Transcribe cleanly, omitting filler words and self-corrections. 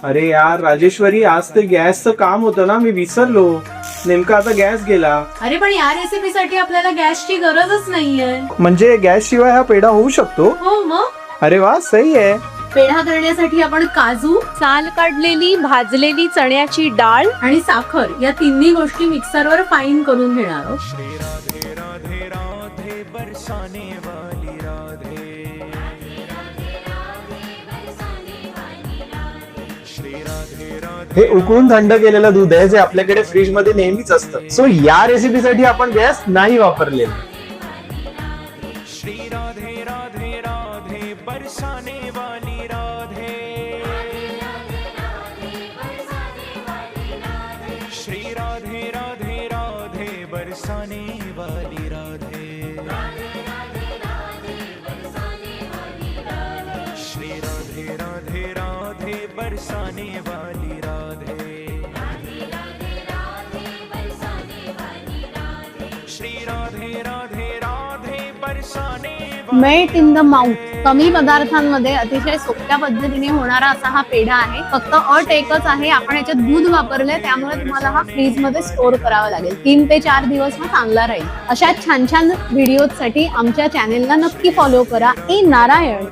अरे यार राजेश्वरी, आज ते गॅसचं काम होतं ना, मी विसरलो. नेमका आता गॅस गेला. अरे पण या रेसिपीसाठी आपल्याला गॅसची गरजच नाहीये. म्हणजे गॅस शिवाय हा पेढा होऊ शकतो? हो मग. अरे वा, सही आहे. पेढा करण्यासाठी आपण काजू, साल काढलेली भाजलेली चण्याची डाळ आणि साखर या तिन्ही गोष्टी मिक्सरवर फाईन करून घेणार आहोत. हे उकळून थंड केलेलं दूध आहे, जे आपल्याकडे फ्रीज मध्ये नेहमीच असतं. सो या रेसिपीसाठी आपण गॅस नाही वापरलेला. Melt in the mouth. कमी पदार्थांमध्ये अतिशय सोप्या पद्धतीने होणारा असा हा पेढा आहे. फक्त अट एकच आहे, आपण याच्यात दूध वापरलंय, त्यामुळे तुम्हाला हा फ्रीज मध्ये स्टोअर करावा लागेल. 3 ते 4 दिवस हा चांगला राहील. अशा छान छान व्हिडिओसाठी आमच्या चॅनेलला नक्की फॉलो करा. नारायण.